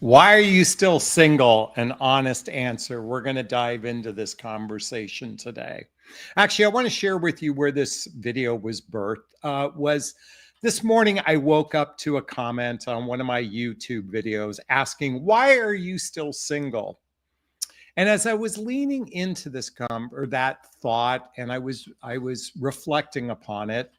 Why are you still single? An honest answer. We're going to dive into this conversation today. Actually, I want to share with you where this video was birthed. Was this morning I woke up to a comment on one of my YouTube videos asking, "Why are you still single?" And as I was leaning into this or that thought, and I was reflecting upon it,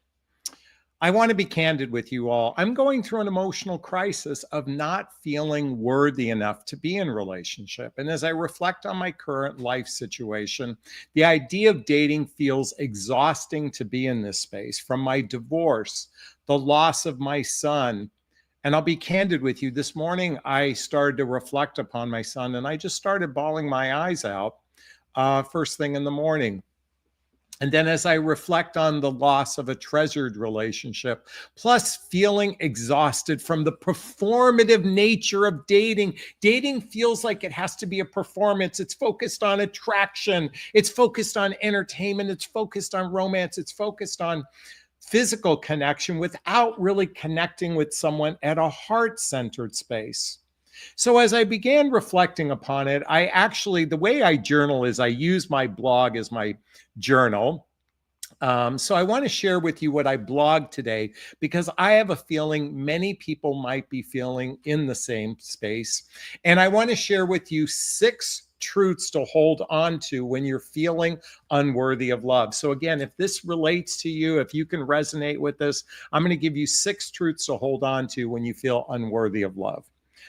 I want to be candid with you all. I'm going through an emotional crisis of not feeling worthy enough to be in a relationship. And as I reflect on my current life situation, the idea of dating feels exhausting to be in this space. From my divorce, the loss of my son, and I'll be candid with you, this morning I started to reflect upon my son and I just started bawling my eyes out first thing in the morning. And then as I reflect on the loss of a treasured relationship, plus feeling exhausted from the performative nature of dating, dating feels like it has to be a performance. It's focused on attraction. It's focused on entertainment. It's focused on romance. It's focused on physical connection without really connecting with someone at a heart-centered space. So as I began reflecting upon it, the way I journal is I use my blog as my journal. So I want to share with you what I blogged today because I have a feeling many people might be feeling in the same space. And I want to share with you 6 truths to hold on to when you're feeling unworthy of love. So again, if this relates to you, if you can resonate with this, I'm going to give you 6 truths to hold on to when you feel unworthy of love.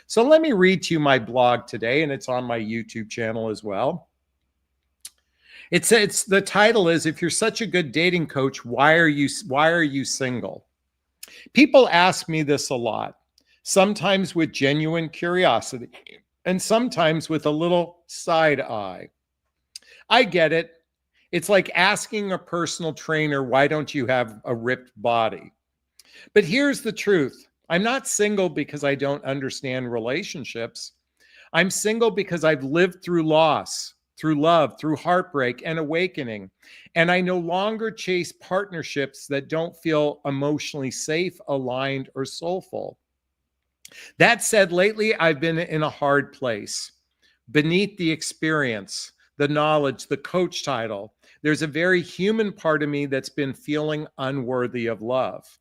So let me read to you my blog today, and it's on my YouTube channel as well. It's the title is, "If you're such a good dating coach, why are you single?" People ask me this a lot, sometimes with genuine curiosity and sometimes with a little side eye. I get it. It's like asking a personal trainer, "Why don't you have a ripped body?" But here's the truth. I'm not single because I don't understand relationships. I'm single because I've lived through loss, through love, through heartbreak and awakening. And I no longer chase partnerships that don't feel emotionally safe, aligned, or soulful. That said, lately I've been in a hard place. Beneath the experience, the knowledge, the coach title, there's a very human part of me that's been feeling unworthy of love.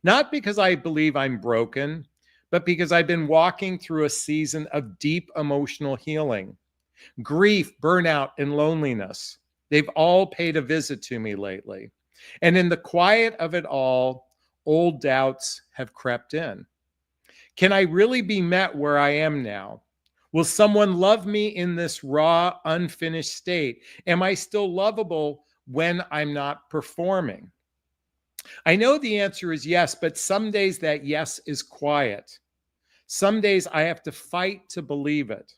Not because I believe I'm broken, but because I've been walking through a season of deep emotional healing. Grief, burnout, and loneliness. They've all paid a visit to me lately. And in the quiet of it all, old doubts have crept in. Can I really be met where I am now? Will someone love me in this raw, unfinished state? Am I still lovable when I'm not performing? I know the answer is yes, but some days that yes is quiet. Some days I have to fight to believe it.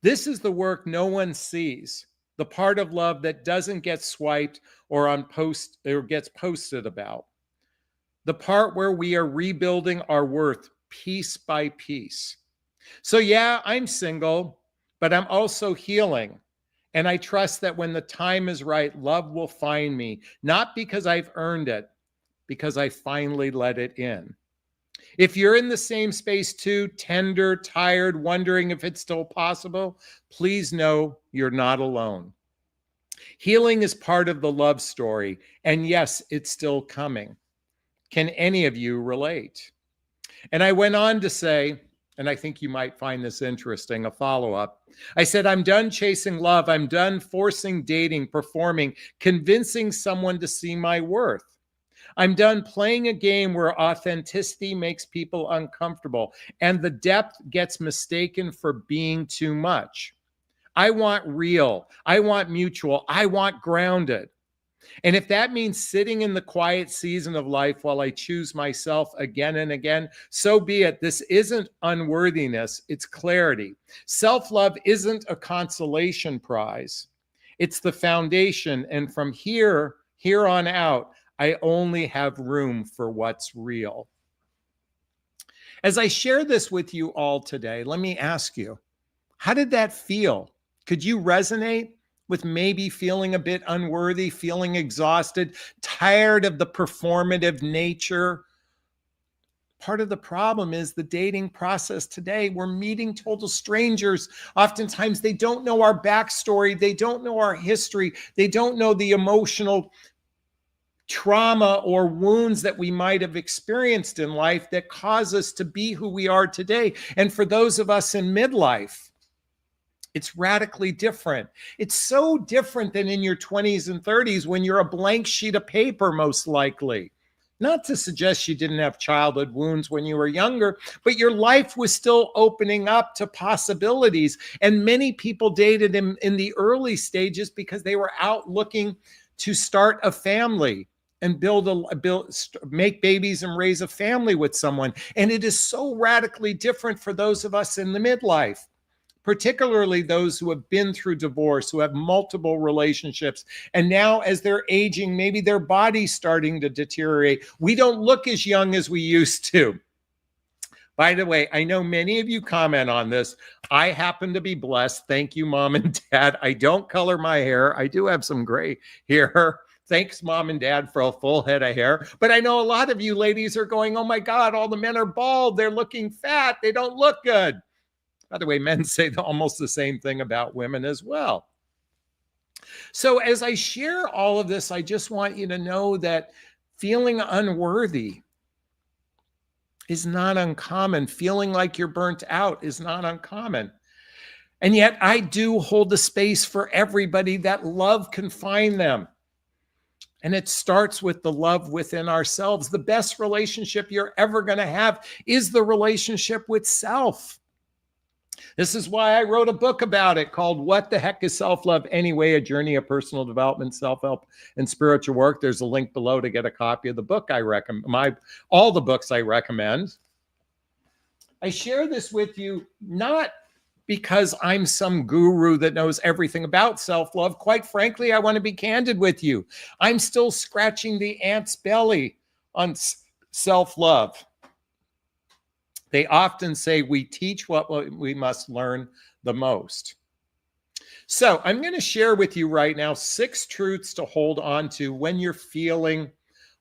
This is the work no one sees, the part of love that doesn't get swiped or gets posted about. The part where we are rebuilding our worth piece by piece. So yeah, I'm single, but I'm also healing. And I trust that when the time is right, love will find me, not because I've earned it, because I finally let it in. If you're in the same space too, tender, tired, wondering if it's still possible, please know you're not alone. Healing is part of the love story, and yes, it's still coming. Can any of you relate? And I went on to say, and I think you might find this interesting, a follow-up. I said, I'm done chasing love. I'm done forcing dating, performing, convincing someone to see my worth. I'm done playing a game where authenticity makes people uncomfortable and the depth gets mistaken for being too much. I want real. I want mutual. I want grounded. And if that means sitting in the quiet season of life while I choose myself again and again, so be it. This isn't unworthiness, it's clarity. Self-love isn't a consolation prize. It's the foundation. And from here on out, I only have room for what's real. As I share this with you all today, let me ask you, how did that feel? Could you resonate with maybe feeling a bit unworthy, feeling exhausted, tired of the performative nature Part of the problem is the dating process today. We're meeting total strangers. Oftentimes, they don't know our backstory. They don't know our history. They don't know the emotional trauma or wounds that we might have experienced in life that cause us to be who we are today. And for those of us in midlife, it's radically different. It's so different than in your 20s and 30s when you're a blank sheet of paper, most likely. Not to suggest you didn't have childhood wounds when you were younger, but your life was still opening up to possibilities. And many people dated in the early stages because they were out looking to start a family and make babies and raise a family with someone. And it is so radically different for those of us in the midlife, particularly those who have been through divorce, who have multiple relationships. And now as they're aging, maybe their body's starting to deteriorate. We don't look as young as we used to. By the way, I know many of you comment on this. I happen to be blessed. Thank you, Mom and Dad. I don't color my hair. I do have some gray hair. Thanks, Mom and Dad, for a full head of hair. But I know a lot of you ladies are going, oh my God, all the men are bald. They're looking fat. They don't look good. By the way, men say almost the same thing about women as well. So as I share all of this, I just want you to know that feeling unworthy is not uncommon. Feeling like you're burnt out is not uncommon. And yet I do hold the space for everybody that love can find them. And it starts with the love within ourselves. The best relationship you're ever going to have is the relationship with self. This is why I wrote a book about it called What the Heck is Self-Love Anyway? A Journey of Personal Development, Self-Help, and Spiritual Work. There's a link below to get a copy of the book I recommend, all the books I recommend. I share this with you not because I'm some guru that knows everything about self-love. Quite frankly, I want to be candid with you. I'm still scratching the ant's belly on self-love. They often say we teach what we must learn the most. So I'm going to share with you right now 6 truths to hold on to when you're feeling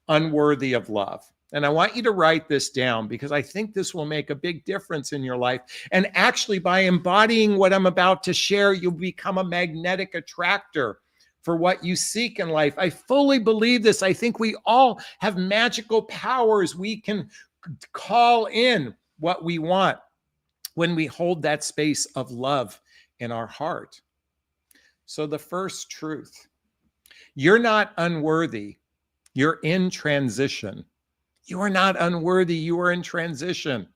unworthy of love. And I want you to write this down because I think this will make a big difference in your life. And actually, by embodying what I'm about to share, you'll become a magnetic attractor for what you seek in life. I fully believe this. I think we all have magical powers. We can call in what we want when we hold that space of love in our heart. So the first truth, you're not unworthy. You're in transition. You are not unworthy. You are in transition.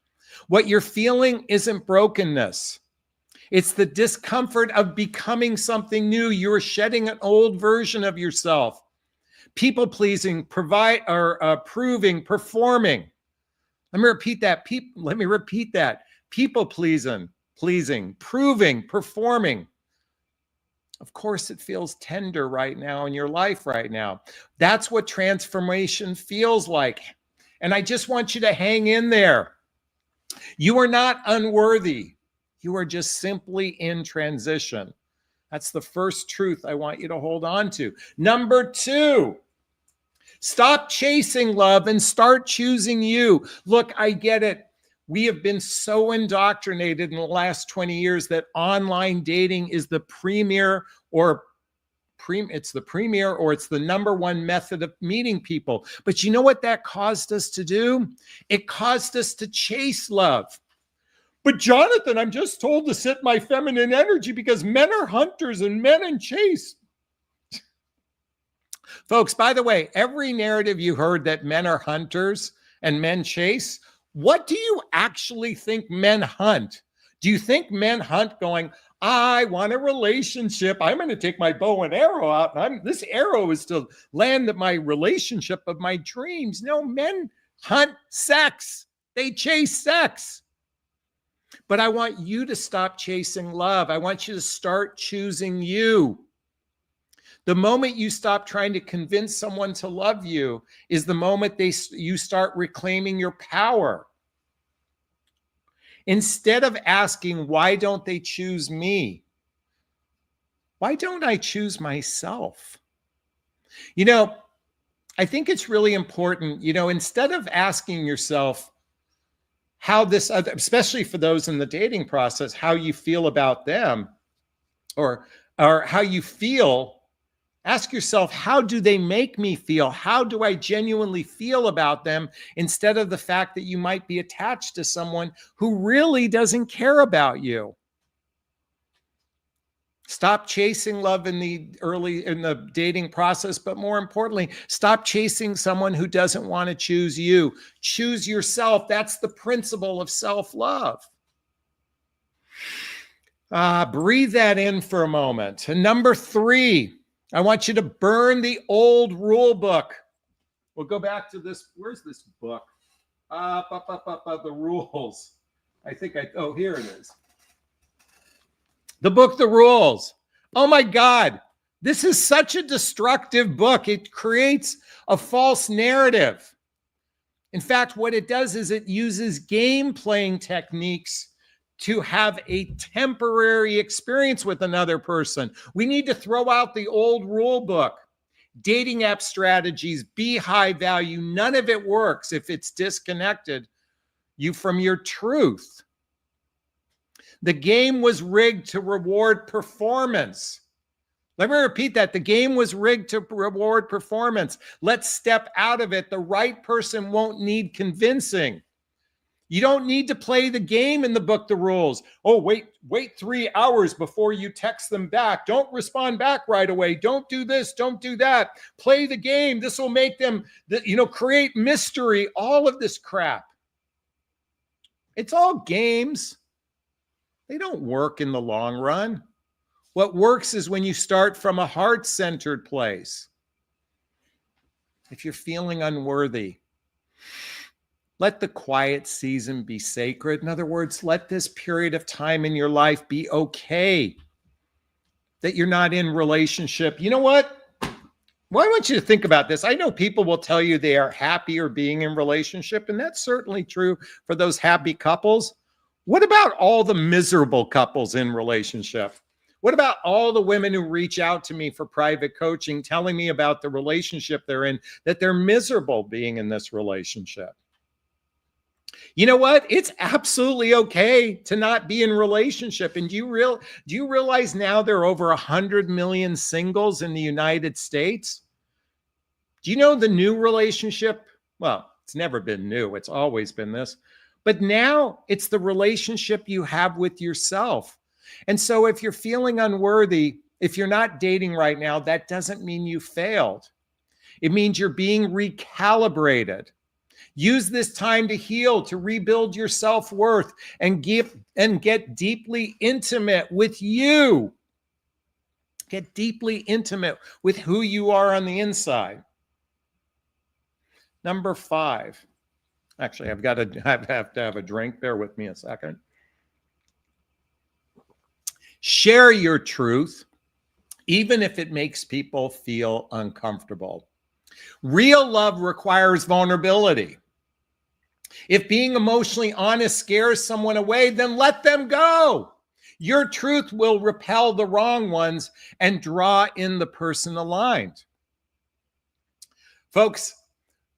What you're feeling isn't brokenness. It's the discomfort of becoming something new. You're shedding an old version of yourself. People pleasing, proving, performing. Let me repeat that. People pleasing, proving, performing. Of course, it feels tender right now in your life right now. That's what transformation feels like. And I just want you to hang in there. You are not unworthy. You are just simply in transition. That's the first truth I want you to hold on to. Number 2, stop chasing love and start choosing you. Look, I get it. We have been so indoctrinated in the last 20 years that online dating is the premier or it's the number one method of meeting people. But you know what that caused us to do? It caused us to chase love. But Jonathan, I'm just told to sit my feminine energy because men are hunters and men chase. Folks, by the way, every narrative you heard that men are hunters and men chase, what do you actually think men hunt? Do you think men hunt going, I want a relationship. I'm going to take my bow and arrow out. And this arrow is to land at my relationship of my dreams. No, men hunt sex. They chase sex. But I want you to stop chasing love. I want you to start choosing you. The moment you stop trying to convince someone to love you is the moment you start reclaiming your power. Instead of asking, why don't they choose me? Why don't I choose myself? I think it's really important, instead of asking yourself, how this other, especially for those in the dating process, how you feel about them, or how you feel. Ask yourself, how do they make me feel? How do I genuinely feel about them, instead of the fact that you might be attached to someone who really doesn't care about you? Stop chasing love in the dating process, but more importantly, stop chasing someone who doesn't want to choose you. Choose yourself. That's the principle of self-love. Breathe that in for a moment. And number 3, I want you to burn the old rule book. We'll go back to this. Where's this book? The rules. Here it is. The book, The Rules. Oh my God. This is such a destructive book. It creates a false narrative. In fact, what it does is it uses game playing techniques to have a temporary experience with another person. We need to throw out the old rule book. Dating app strategies, be high value. None of it works if it's disconnected you from your truth. The game was rigged to reward performance. Let me repeat that. The game was rigged to reward performance. Let's step out of it. The right person won't need convincing. You don't need to play the game in the book, The Rules. Oh, wait 3 hours before you text them back. Don't respond back right away. Don't do this. Don't do that. Play the game. This will make them, create mystery. All of this crap. It's all games. They don't work in the long run. What works is when you start from a heart-centered place. If you're feeling unworthy, let the quiet season be sacred. In other words, let this period of time in your life be okay that you're not in relationship. You know what? Well, I want you to think about this. I know people will tell you they are happier being in relationship, and that's certainly true for those happy couples. What about all the miserable couples in relationship? What about all the women who reach out to me for private coaching, telling me about the relationship they're in, that they're miserable being in this relationship? You know what? It's absolutely okay to not be in relationship. And do you realize now there are over 100 million singles in the United States? Do you know the new relationship? Well, it's never been new. It's always been this. But now it's the relationship you have with yourself. And so if you're feeling unworthy, if you're not dating right now, that doesn't mean you failed. It means you're being recalibrated. Use this time to heal, to rebuild your self-worth, and get deeply intimate with you. Get deeply intimate with who you are on the inside. Number 5. Actually, I have to have a drink. Bear with me a second. Share your truth, even if it makes people feel uncomfortable. Real love requires vulnerability. If being emotionally honest scares someone away, then let them go. Your truth will repel the wrong ones and draw in the person aligned. Folks,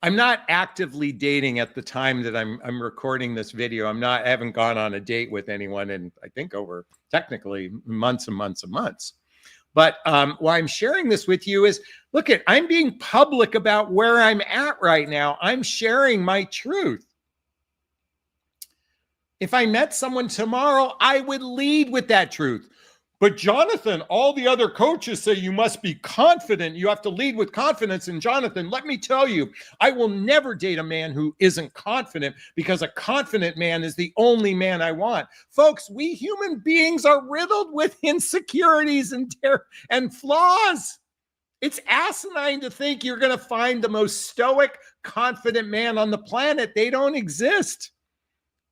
I'm not actively dating at the time that I'm recording this video. I haven't gone on a date with anyone in, I think, over technically months and months and months. But why I'm sharing this with you is, I'm being public about where I'm at right now. I'm sharing my truth. If I met someone tomorrow, I would lead with that truth. But Jonathan, all the other coaches say you must be confident. You have to lead with confidence. And Jonathan, let me tell you, I will never date a man who isn't confident, because a confident man is the only man I want. Folks, we human beings are riddled with insecurities and flaws. It's asinine to think you're going to find the most stoic, confident man on the planet. They don't exist.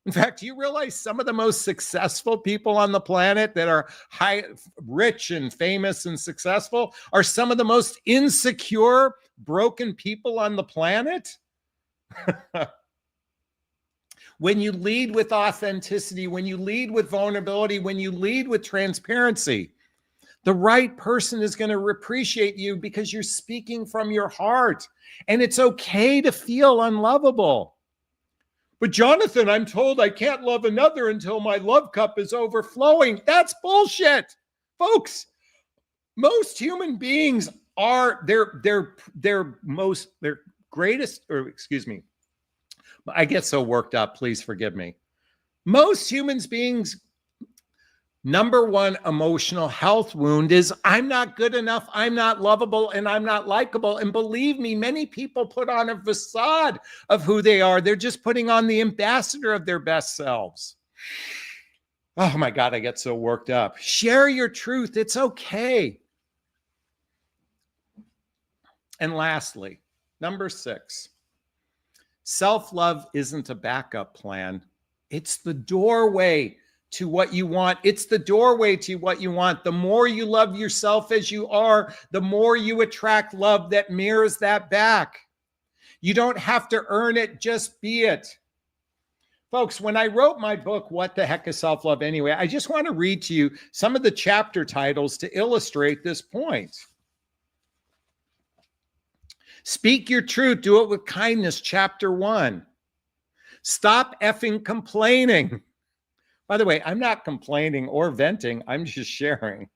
In fact, do you realize some of the most successful people on the planet that are rich and famous and successful are some of the most insecure, broken people on the planet? When you lead with authenticity, when you lead with vulnerability, when you lead with transparency, the right person is going to appreciate you because you're speaking from your heart. And it's okay to feel unlovable. But Jonathan, I'm told I can't love another until my love cup is overflowing. That's bullshit. Folks, most human beings are their greatest, or excuse me, I get so worked up, please forgive me. Most humans beings' number one emotional health wound is I'm not good enough, I'm not lovable, and I'm not likable. And believe me, many people put on a facade of who they are. They're just putting on the ambassador of their best selves. Oh my God, I get so worked up. Share your truth. It's okay. And lastly, number 6, self-love isn't a backup plan. It's the doorway to what you want. It's the doorway to what you want. The more you love yourself as you are, the more you attract love that mirrors that back. You don't have to earn it, just be it. Folks, when I wrote my book, What the Heck is Self-Love Anyway, I just want to read to you some of the chapter titles to illustrate this point. Speak your truth, do it with kindness, chapter 1. Stop effing complaining. By the way, I'm not complaining or venting, I'm just sharing.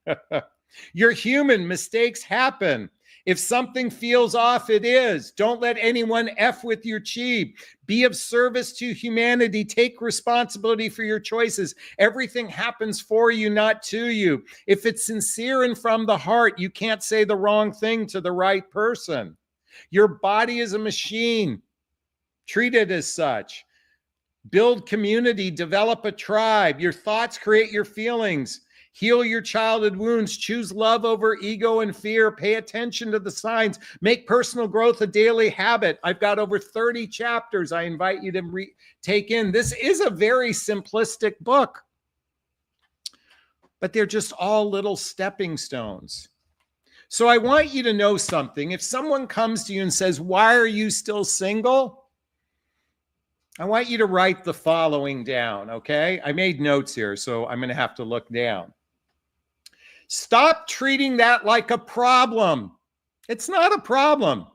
You're human, mistakes happen. If something feels off, it is. Don't let anyone F with your chi. Be of service to humanity. Take responsibility for your choices. Everything happens for you, not to you. If it's sincere and from the heart, you can't say the wrong thing to the right person. Your body is a machine. Treat it as such. Build community, develop a tribe. Your thoughts create your feelings. Heal your childhood wounds. Choose love over ego and fear. Pay attention to the signs. Make personal growth a daily habit. I've got over 30 chapters I invite you to take in. This is a very simplistic book, but they're just all little stepping stones. So I want you to know something. If someone comes to you and says, "Why are you still single?" I want you to write the following down, okay? I made notes here, so I'm going to have to look down. Stop treating that like a problem. It's not a problem.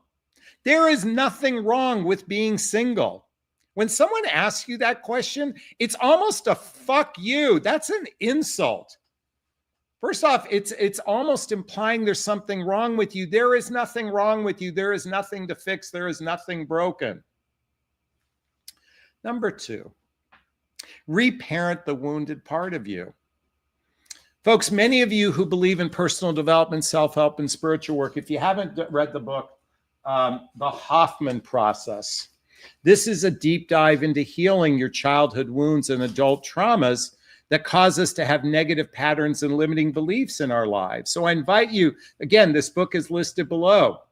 There is nothing wrong with being single. When someone asks you that question, it's almost a fuck you. That's an insult. First off, it's almost implying there's something wrong with you. There is nothing wrong with you. There is nothing to fix. There is nothing broken. Number 2, reparent the wounded part of you. Folks, many of you who believe in personal development, self-help, and spiritual work, if you haven't read the book, The Hoffman Process, this is a deep dive into healing your childhood wounds and adult traumas that cause us to have negative patterns and limiting beliefs in our lives. So I invite you, again, this book is listed below.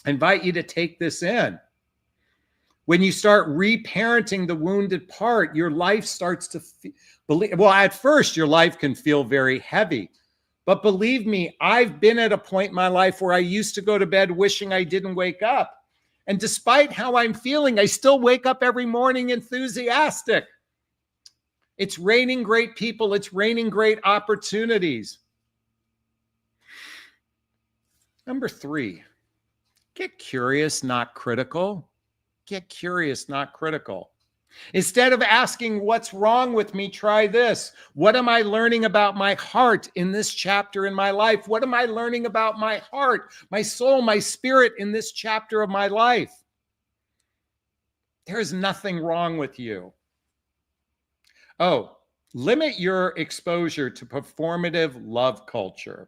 I invite you to take this in. When you start reparenting the wounded part, your life starts to believe. Well, at first, your life can feel very heavy. But believe me, I've been at a point in my life where I used to go to bed wishing I didn't wake up. And despite how I'm feeling, I still wake up every morning enthusiastic. It's raining great people. It's raining great opportunities. Number 3, get curious, not critical. Get curious, not critical. Instead of asking, what's wrong with me, try this. What am I learning about my heart in this chapter in my life? What am I learning about my heart, my soul, my spirit in this chapter of my life? There is nothing wrong with you. Oh, limit your exposure to performative love culture.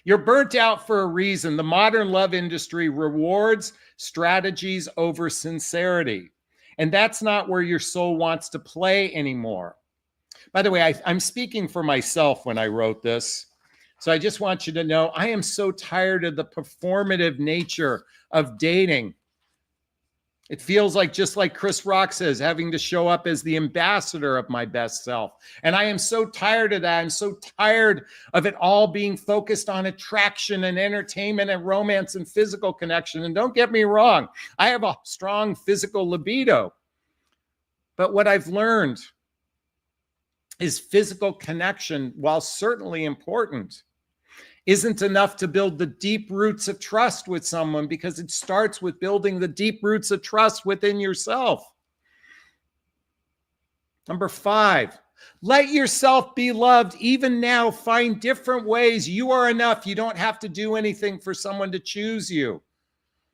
You're burnt out for a reason. The modern love industry rewards strategies over sincerity. And that's not where your soul wants to play anymore. By the way, I'm speaking for myself when I wrote this. So I just want you to know, I am so tired of the performative nature of dating. It feels like, just like Chris Rock says, having to show up as the ambassador of my best self. And I am so tired of that. I'm so tired of it all being focused on attraction and entertainment and romance and physical connection. And don't get me wrong, I have a strong physical libido. But what I've learned is physical connection, while certainly important, isn't enough to build the deep roots of trust with someone, because it starts with building the deep roots of trust within yourself. Number 5, let yourself be loved. Even now, find different ways. You are enough. You don't have to do anything for someone to choose you.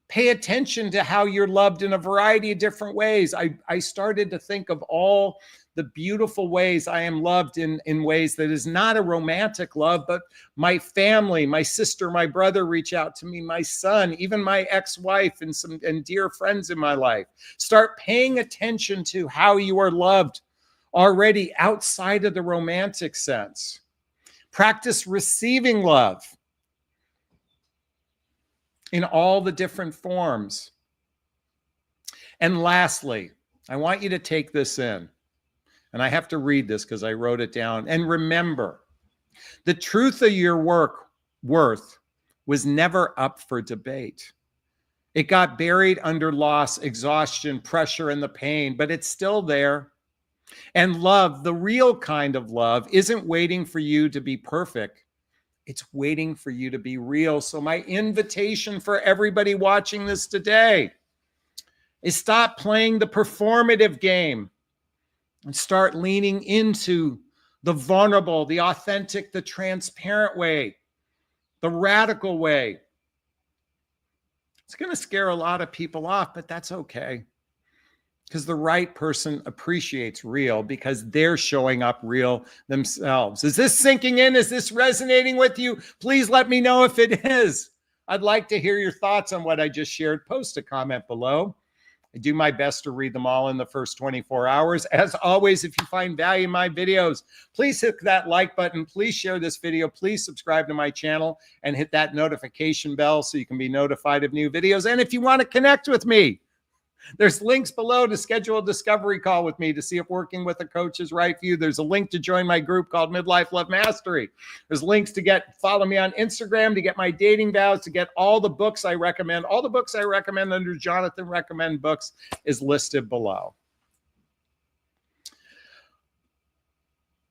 Pay attention to how you're loved in a variety of different ways. I started to think of all the beautiful ways I am loved in ways that is not a romantic love, but my family, my sister, my brother reach out to me, my son, even my ex-wife and dear friends in my life. Start paying attention to how you are loved already outside of the romantic sense. Practice receiving love in all the different forms. And lastly, I want you to take this in. And I have to read this because I wrote it down. And remember, the truth of your worth was never up for debate. It got buried under loss, exhaustion, pressure, and the pain, but it's still there. And love, the real kind of love, isn't waiting for you to be perfect. It's waiting for you to be real. So my invitation for everybody watching this today is stop playing the performative game and start leaning into the vulnerable, the authentic, the transparent way, the radical way. It's going to scare a lot of people off, but that's okay. Because the right person appreciates real because they're showing up real themselves. Is this sinking in? Is this resonating with you? Please let me know if it is. I'd like to hear your thoughts on what I just shared. Post a comment below. I do my best to read them all in the first 24 hours. As always, if you find value in my videos, please hit that like button. Please share this video. Please subscribe to my channel and hit that notification bell so you can be notified of new videos. And if you want to connect with me, there's links below to schedule a discovery call with me to see if working with a coach is right for you. There's a link to join my group called Midlife Love Mastery. There's links to follow me on Instagram, to get my dating vows, to get all the books I recommend. All the books I recommend under Jonathan Recommend Books is listed below.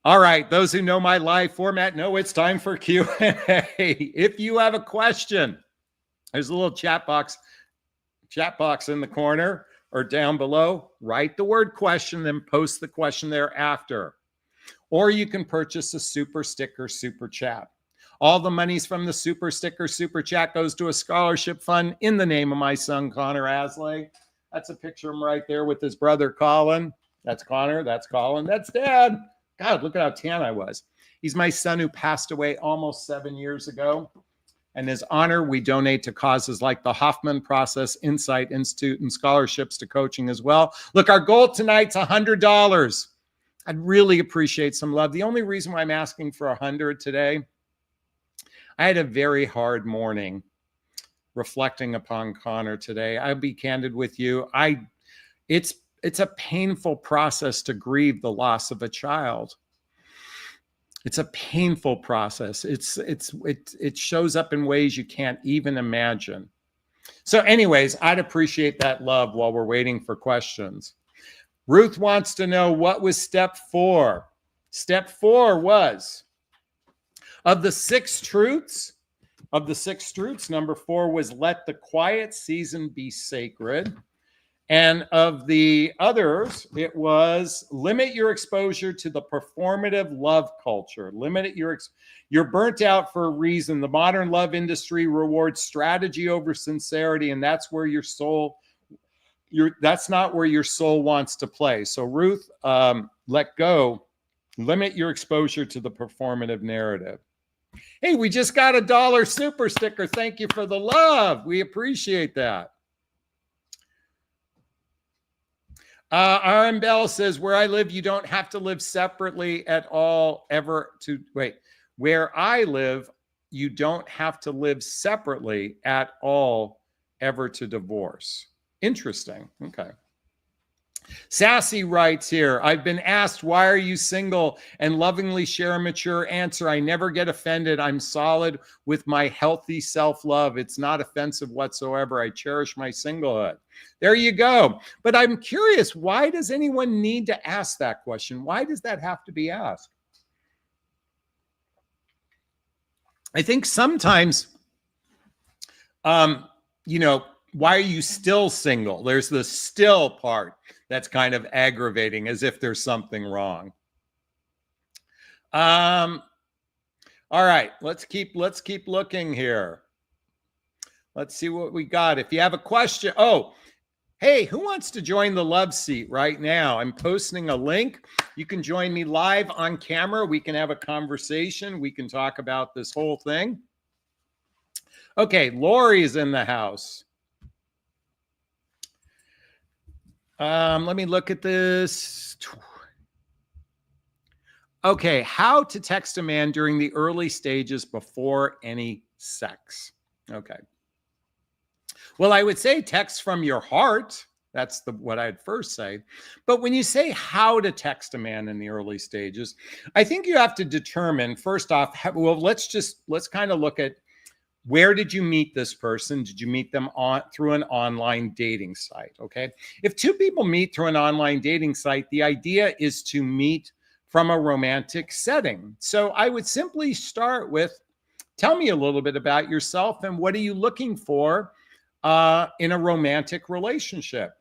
All right, those who know my live format know it's time for Q&A. If you have a question, there's a little chat box in the corner or down below. Write the word question, then post the question thereafter. Or you can purchase a super sticker, super chat. All the monies from the super sticker, super chat goes to a scholarship fund in the name of my son, Connor Aslay. That's a picture of him right there with his brother, Colin. That's Connor, that's Colin, that's Dad. God, look at how tan I was. He's my son who passed away almost 7 years ago. In his honor, we donate to causes like the Hoffman Process Insight Institute and scholarships to coaching as well. Look, our goal tonight's $100. I'd really appreciate some love. The only reason why I'm asking for 100 today, I had a very hard morning reflecting upon Connor today. I'll be candid with you. It's a painful process to grieve the loss of a child. It's a painful process. It shows up in ways you can't even imagine. So anyways, I'd appreciate that love while we're waiting for questions. Ruth wants to know, what was step 4? Step 4 was, of the 6 truths, number 4 was let the quiet season be sacred. And of the others, it was limit your exposure to the performative love culture. You're burnt out for a reason. The modern love industry rewards strategy over sincerity, and that's where that's not where your soul wants to play. So Ruth, let go. Limit your exposure to the performative narrative. Hey, we just got a $1 super sticker. Thank you for the love. We appreciate that. R.M. Bell says, where I live, you don't have to live separately at all where I live, you don't have to live separately at all ever to divorce. Interesting. Okay. Sassy writes here, I've been asked, why are you single? And lovingly share a mature answer. I never get offended. I'm solid with my healthy self-love. It's not offensive whatsoever. I cherish my singlehood. There you go. But I'm curious, why does anyone need to ask that question? Why does that have to be asked? I think sometimes, why are you still single? There's the still part that's kind of aggravating, as if there's something wrong. All right, let's keep looking here. Let's see what we got. If you have a question, hey, who wants to join the love seat right now? I'm posting a link. You can join me live on camera. We can have a conversation. We can talk about this whole thing. Okay, Lori's in the house. Let me look at this. Okay, how to text a man during the early stages before any sex. Okay. Well, I would say text from your heart. That's what I'd first say. But when you say how to text a man in the early stages, I think you have to determine, first off, well, let's kind of look at, where did you meet this person? Did you meet them through an online dating site? Okay. If two people meet through an online dating site, the idea is to meet from a romantic setting. So I would simply start with, tell me a little bit about yourself and what are you looking for in a romantic relationship?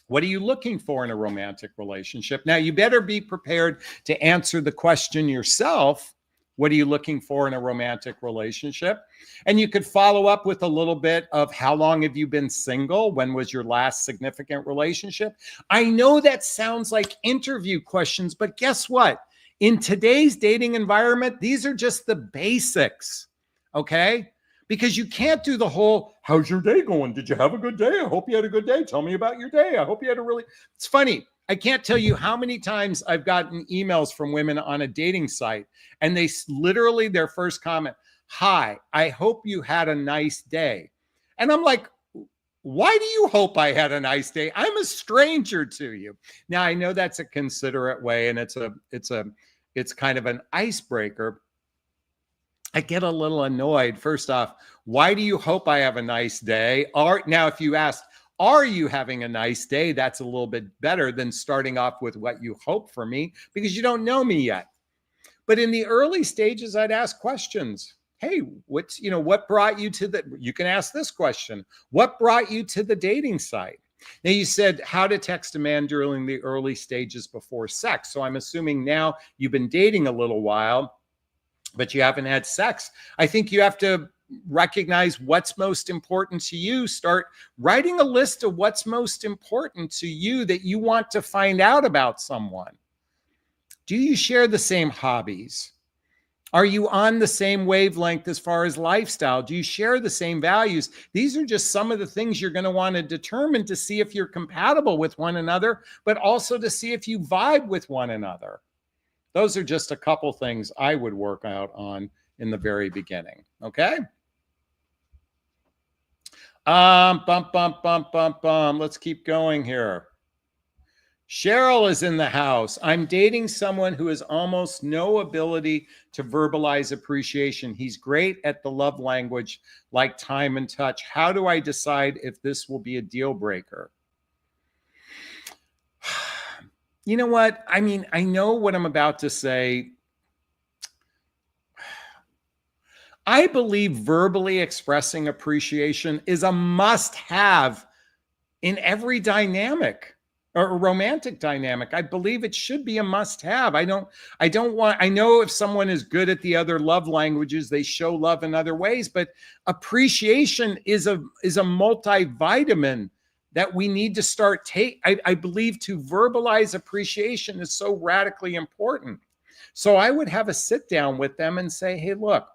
What are you looking for in a romantic relationship? Now, you better be prepared to answer the question yourself. What are you looking for in a romantic relationship? And you could follow up with a little bit of, how long have you been single? When was your last significant relationship? I know that sounds like interview questions, but guess what? In today's dating environment, these are just the basics, okay? Because you can't do the whole, how's your day going? Did you have a good day? I hope you had a good day. Tell me about your day. I hope you had a really, it's funny. I can't tell you how many times I've gotten emails from women on a dating site, and they literally, their first comment, hi, I hope you had a nice day. And I'm like, why do you hope I had a nice day? I'm a stranger to you. Now, I know that's a considerate way, and it's kind of an icebreaker. I get a little annoyed. First off, why do you hope I have a nice day? Now, if you asked, are you having a nice day? That's a little bit better than starting off with what you hope for me, because you don't know me yet. But in the early stages, I'd ask questions. Hey, what brought you to you can ask this question. What brought you to the dating site? Now, you said how to text a man during the early stages before sex. So I'm assuming now you've been dating a little while, but you haven't had sex. I think you have to recognize what's most important to you. Start writing a list of what's most important to you that you want to find out about someone. Do you share the same hobbies? Are you on the same wavelength as far as lifestyle? Do you share the same values? These are just some of the things you're going to want to determine to see if you're compatible with one another, but also to see if you vibe with one another. Those are just a couple things I would work out on in the very beginning. Okay. Let's keep going here. Cheryl is in the house. I'm dating someone who has almost no ability to verbalize appreciation. He's great at the love language, like time and touch. How do I decide if this will be a deal breaker? You know what? I mean, I know what I'm about to say. I believe verbally expressing appreciation is a must-have in every dynamic or a romantic dynamic. I believe it should be a must-have. I know if someone is good at the other love languages, they show love in other ways, but appreciation is a multivitamin that we need to start I believe to verbalize appreciation is so radically important. So I would have a sit down with them and say, hey, look,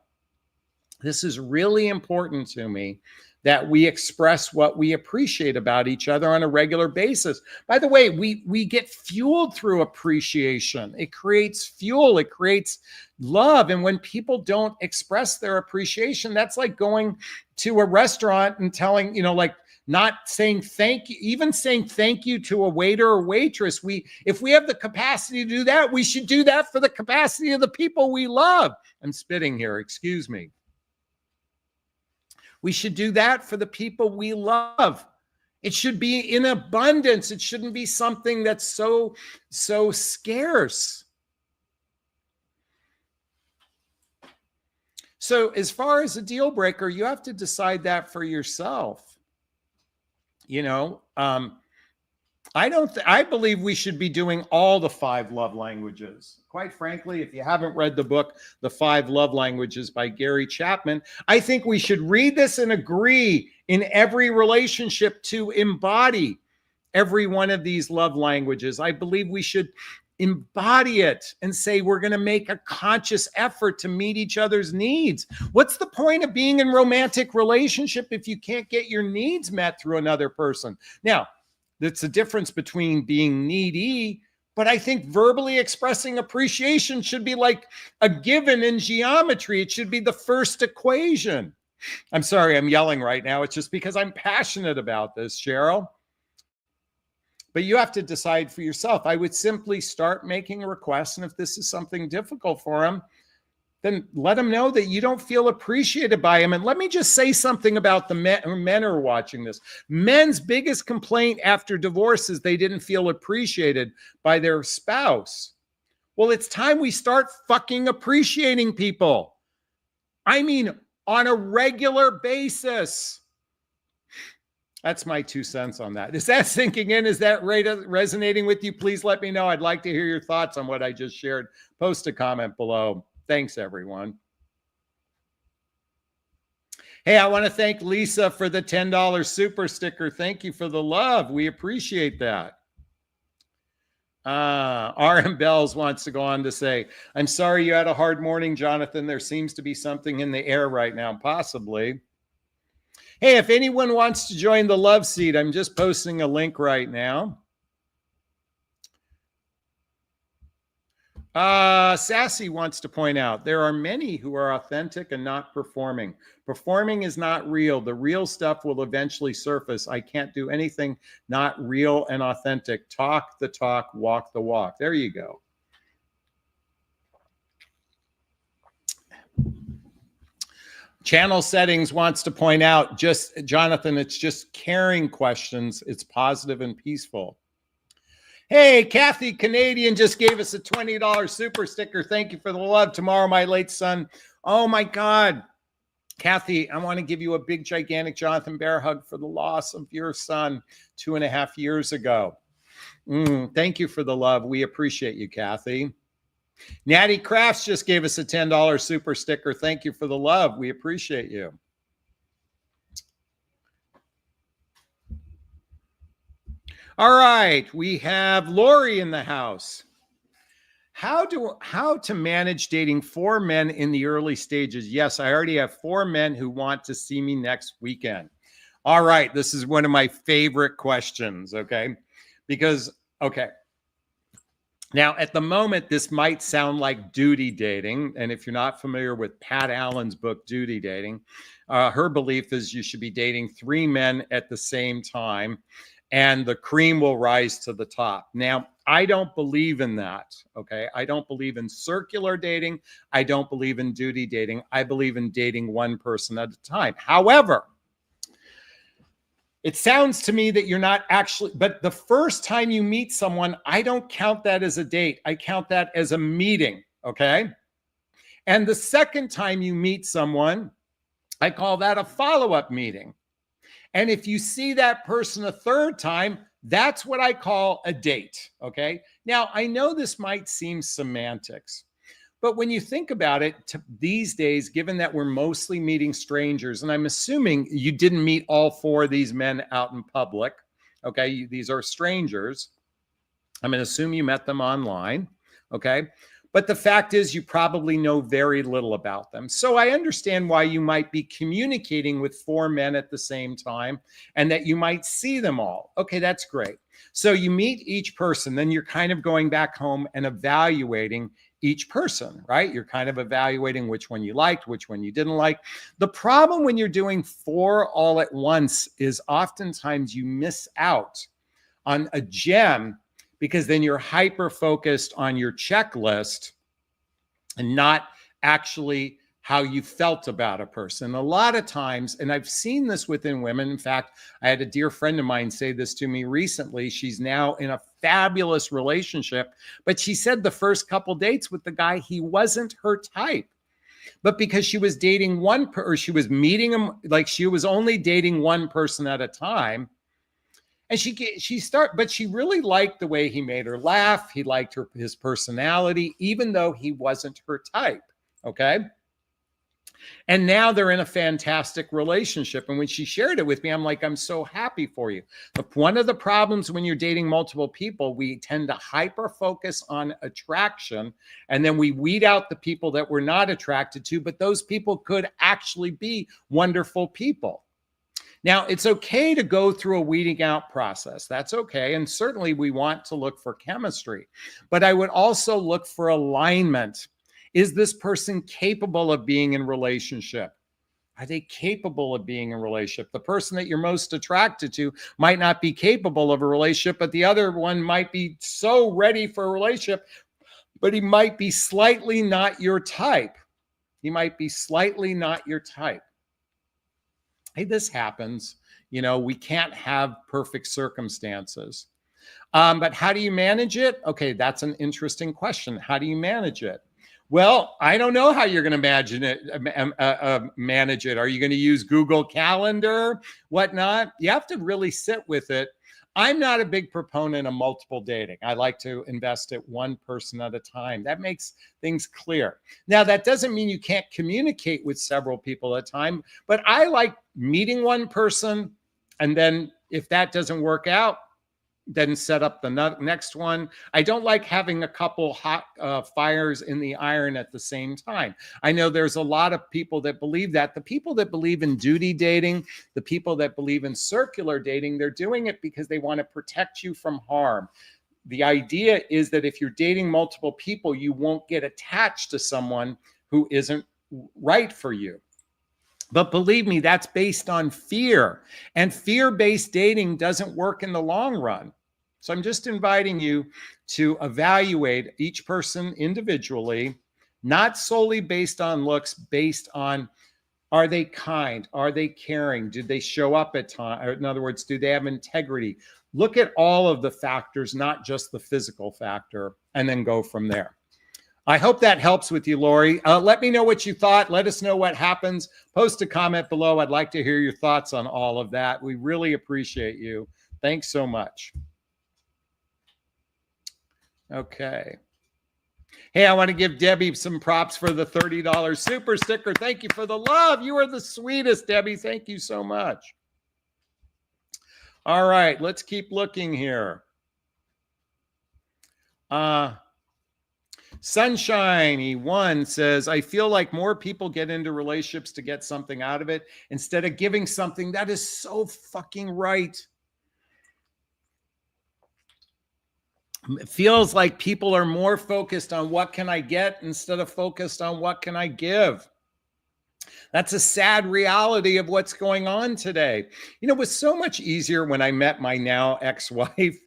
this is really important to me that we express what we appreciate about each other on a regular basis. By the way, we get fueled through appreciation. It creates fuel, it creates love. And when people don't express their appreciation, that's like going to a restaurant and telling, not saying thank you, even saying thank you to a waiter or waitress. If we have the capacity to do that, we should do that for the capacity of the people we love. I'm spitting here, excuse me. We should do that for the people we love. It should be in abundance. It shouldn't be something that's so scarce. So as far as a deal breaker, you have to decide that for yourself. You know, I believe we should be doing all the 5 love languages. Quite frankly, if you haven't read the book, The 5 Love Languages by Gary Chapman, I think we should read this and agree in every relationship to embody every one of these love languages. I believe we should embody it and say we're going to make a conscious effort to meet each other's needs. What's the point of being in romantic relationship if you can't get your needs met through another person? Now, that's the difference between being needy, but I think verbally expressing appreciation should be like a given in geometry. It should be the first equation. I'm sorry, I'm yelling right now. It's just because I'm passionate about this, Cheryl. But you have to decide for yourself. I would simply start making requests, and if this is something difficult for them, then let them know that you don't feel appreciated by them. And let me just say something about the men who are watching this. Men's biggest complaint after divorce is they didn't feel appreciated by their spouse. Well, it's time we start fucking appreciating people. I mean, on a regular basis. That's my 2 cents on that. Is that sinking in? Is that resonating with you? Please let me know. I'd like to hear your thoughts on what I just shared. Post a comment below. Thanks, everyone. Hey, I want to thank Lisa for the $10 super sticker. Thank you for the love. We appreciate that. RM Bells wants to go on to say, I'm sorry you had a hard morning, Jonathan. There seems to be something in the air right now, possibly. Hey, if anyone wants to join the Love Seat, I'm just posting a link right now. Sassy wants to point out there are many who are authentic and not performing. Performing is not real. The real stuff will eventually surface. I can't do anything not real and authentic. Talk the talk, walk the walk. There you go. Channel Settings wants to point out, just Jonathan, it's just caring questions. It's positive and peaceful. Hey, Kathy Canadian just gave us a $20 super sticker. Thank you for the love. Tomorrow, my late son. Oh, my God. Kathy, I want to give you a big, gigantic Jonathan Bear hug for the loss of your son 2.5 years ago. Thank you for the love. We appreciate you, Kathy. Natty Crafts just gave us a $10 super sticker. Thank you for the love. We appreciate you. All right, we have Lori in the house. How to manage dating 4 men in the early stages? Yes, I already have 4 men who want to see me next weekend. All right, this is one of my favorite questions, okay? Because, okay. Now, at the moment, this might sound like duty dating. And if you're not familiar with Pat Allen's book, Duty Dating, her belief is you should be dating 3 men at the same time, and the cream will rise to the top. Now, I don't believe in that, okay? I don't believe in circular dating. I don't believe in duty dating. I believe in dating one person at a time. However, it sounds to me that you're not actually, but the first time you meet someone, I don't count that as a date. I count that as a meeting, okay? And the second time you meet someone, I call that a follow-up meeting. And if you see that person a third time, that's what I call a date, okay? Now, I know this might seem semantics, but when you think about it, these days, given that we're mostly meeting strangers, and I'm assuming you didn't meet all 4 of these men out in public, okay? These are strangers. I'm going to assume you met them online, okay? But the fact is you probably know very little about them. So I understand why you might be communicating with 4 men at the same time and that you might see them all. Okay, that's great. So you meet each person, then you're kind of going back home and evaluating each person, right? You're kind of evaluating which one you liked, which one you didn't like. The problem when you're doing 4 all at once is oftentimes you miss out on a gem, because then you're hyper-focused on your checklist and not actually how you felt about a person. A lot of times, and I've seen this within women. In fact, I had a dear friend of mine say this to me recently. She's now in a fabulous relationship, but she said the first couple dates with the guy, he wasn't her type. But because she was dating or she was meeting him, like she was only dating one person at a time, And but she really liked the way he made her laugh. He liked his personality, even though he wasn't her type. Okay. And now they're in a fantastic relationship. And when she shared it with me, I'm like, I'm so happy for you. But one of the problems when you're dating multiple people, we tend to hyper focus on attraction. And then we weed out the people that we're not attracted to, but those people could actually be wonderful people. Now, it's okay to go through a weeding out process. That's okay. And certainly we want to look for chemistry, but I would also look for alignment. Is this person capable of being in relationship? Are they capable of being in a relationship? The person that you're most attracted to might not be capable of a relationship, but the other one might be so ready for a relationship, but he might be slightly not your type. He might be slightly not your type. Hey, this happens. You know, we can't have perfect circumstances. But how do you manage it? Okay, that's an interesting question. How do you manage it? Well, I don't know how you're going to manage it. Are you going to use Google Calendar, whatnot? You have to really sit with it. I'm not a big proponent of multiple dating. I like to invest it one person at a time. That makes things clear. Now, that doesn't mean you can't communicate with several people at a time, but I like meeting one person, and then if that doesn't work out, then set up the next one. I don't like having a couple hot fires in the iron at the same time. I know there's a lot of people that believe that. The people that believe in duty dating, the people that believe in circular dating, they're doing it because they want to protect you from harm. The idea is that if you're dating multiple people, you won't get attached to someone who isn't right for you. But believe me, that's based on fear. And fear-based dating doesn't work in the long run. So I'm just inviting you to evaluate each person individually, not solely based on looks, based on, are they kind? Are they caring? Did they show up at time? In other words, do they have integrity? Look at all of the factors, not just the physical factor, and then go from there. I hope that helps with you, Lori. Let me know what you thought. Let us know what happens. Post a comment below. I'd like to hear your thoughts on all of that. We really appreciate you. Thanks so much. Okay. Hey, I want to give Debbie some props for the $30 super sticker. Thank you for the love. You are the sweetest, Debbie. Thank you so much. All right, let's keep looking here. Sunshiny1 says, I feel like more people get into relationships to get something out of it instead of giving something. That is so fucking right. It feels like people are more focused on what can I get instead of focused on what can I give. That's a sad reality of what's going on today. You know, it was so much easier when I met my now ex-wife.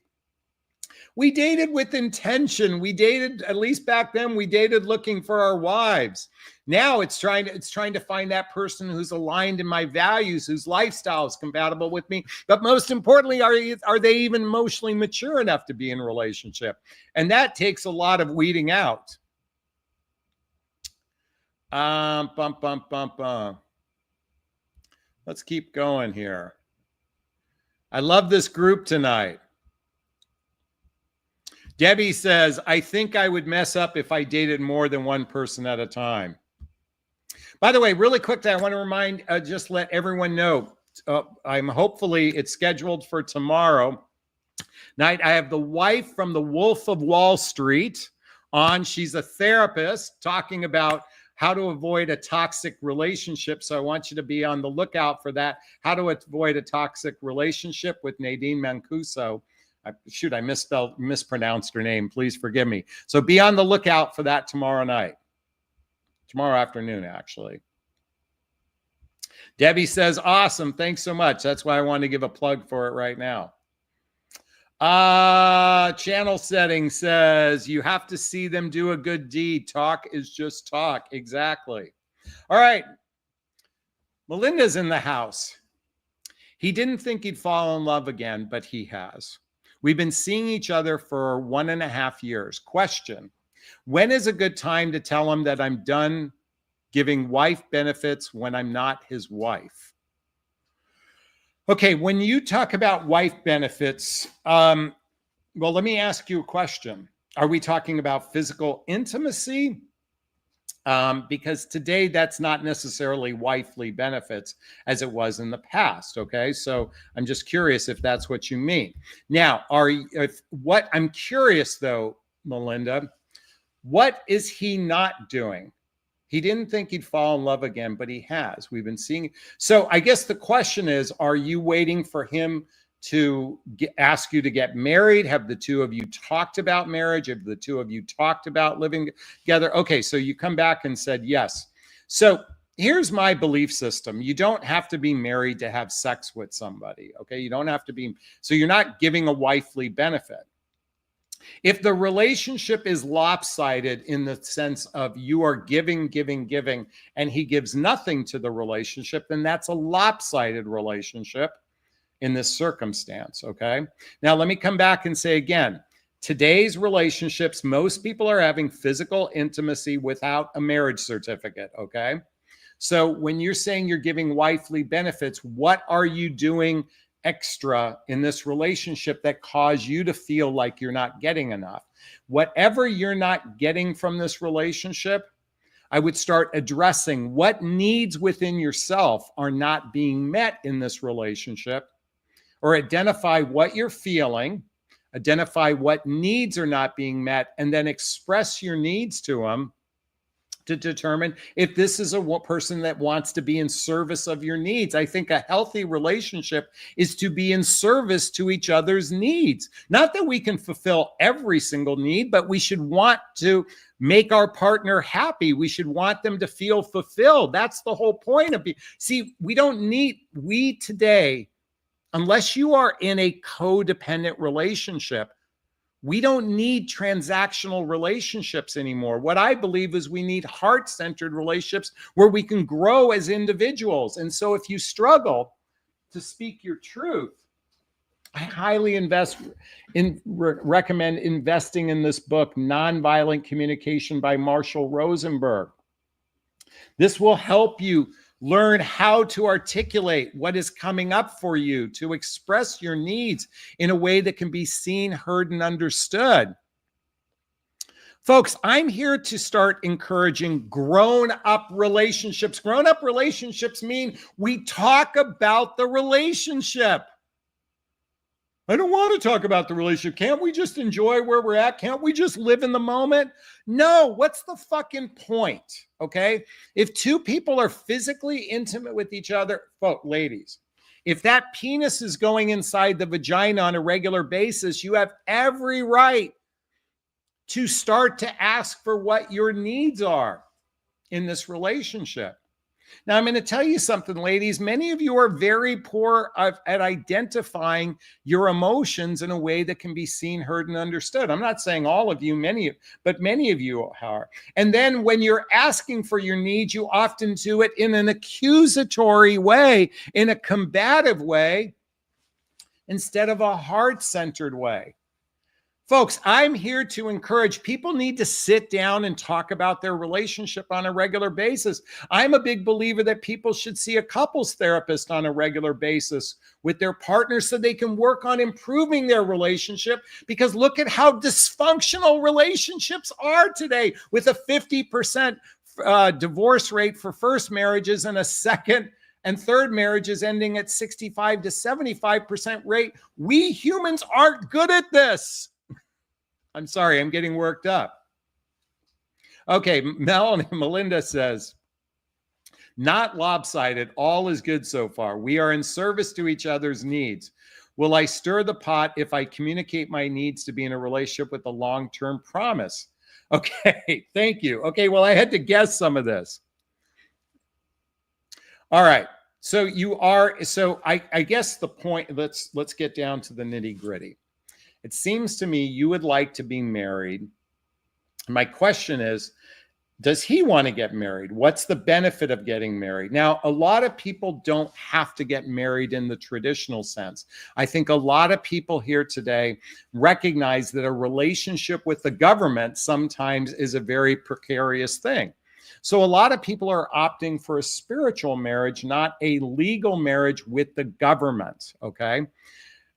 We dated with intention. We dated, at least back then, we dated looking for our wives. Now it's trying to find that person who's aligned in my values, whose lifestyle is compatible with me. But most importantly, are they even emotionally mature enough to be in a relationship? And that takes a lot of weeding out. Let's keep going here. I love this group tonight. Debbie says, I think I would mess up if I dated more than one person at a time. By the way, really quickly, I want to remind, just let everyone know, hopefully it's scheduled for tomorrow night. I have the wife from The Wolf of Wall Street on. She's a therapist talking about how to avoid a toxic relationship. So I want you to be on the lookout for that. How to avoid a toxic relationship with Nadine Mancuso. I mispronounced her name. Please forgive me. So be on the lookout for that tomorrow night. Tomorrow afternoon, actually. Debbie says, awesome. Thanks so much. That's why I want to give a plug for it right now. Channel setting says, you have to see them do a good deed. Talk is just talk. Exactly. All right. Melinda's in the house. He didn't think he'd fall in love again, but he has. We've been seeing each other for 1.5 years. Question: when is a good time to tell him that I'm done giving wife benefits when I'm not his wife? Okay, when you talk about wife benefits, well, let me ask you a question. Are we talking about physical intimacy? Because today that's not necessarily wifely benefits as it was in the past. Okay, so I'm just curious if that's what you mean. Now, what I'm curious though, Melinda, what is he not doing? He didn't think he'd fall in love again, but he has. We've been seeing. So I guess the question is, are you waiting for him to ask you to get married? Have the two of you talked about marriage? Have the two of you talked about living together? Okay, so you come back and said yes. So here's my belief system. You don't have to be married to have sex with somebody. Okay, you don't have to be. So you're not giving a wifely benefit. If the relationship is lopsided in the sense of you are giving, and he gives nothing to the relationship, then that's a lopsided relationship in this circumstance. Okay. Now, let me come back and say again, today's relationships, most people are having physical intimacy without a marriage certificate. Okay. So when you're saying you're giving wifely benefits, what are you doing extra in this relationship that cause you to feel like you're not getting enough? Whatever you're not getting from this relationship, I would start addressing what needs within yourself are not being met in this relationship, or identify what you're feeling, identify what needs are not being met, and then express your needs to them to determine if this is a person that wants to be in service of your needs. I think a healthy relationship is to be in service to each other's needs. Not that we can fulfill every single need, but we should want to make our partner happy. We should want them to feel fulfilled. That's the whole point of we today, unless you are in a codependent relationship, we don't need transactional relationships anymore. What I believe is we need heart-centered relationships where we can grow as individuals. And so if you struggle to speak your truth, I highly recommend investing in this book, Nonviolent Communication by Marshall Rosenberg. This will help you learn how to articulate what is coming up for you, to express your needs in a way that can be seen, heard, and understood. Folks, I'm here to start encouraging grown-up relationships. Grown-up relationships mean we talk about the relationship. I don't want to talk about the relationship. Can't we just enjoy where we're at? Can't we just live in the moment? No, what's the fucking point? Okay. If two people are physically intimate with each other, folks, ladies, if that penis is going inside the vagina on a regular basis, you have every right to start to ask for what your needs are in this relationship. Now, I'm going to tell you something, ladies. Many of you are very poor at identifying your emotions in a way that can be seen, heard, and understood. I'm not saying all of you, but many of you are. And then when you're asking for your needs, you often do it in an accusatory way, in a combative way, instead of a heart-centered way. Folks, I'm here to encourage people need to sit down and talk about their relationship on a regular basis. I'm a big believer that people should see a couples therapist on a regular basis with their partners so they can work on improving their relationship, because look at how dysfunctional relationships are today, with a 50% divorce rate for first marriages and a second and third marriages ending at 65 to 75% rate. We humans aren't good at this. I'm sorry, I'm getting worked up. Okay, Melinda says, not lopsided, all is good so far. We are in service to each other's needs. Will I stir the pot if I communicate my needs to be in a relationship with a long-term promise? Okay, thank you. Okay, well, I had to guess some of this. All right, so I guess the point, let's get down to the nitty-gritty. It seems to me you would like to be married. My question is, does he want to get married? What's the benefit of getting married? Now, a lot of people don't have to get married in the traditional sense. I think a lot of people here today recognize that a relationship with the government sometimes is a very precarious thing. So a lot of people are opting for a spiritual marriage, not a legal marriage with the government. Okay.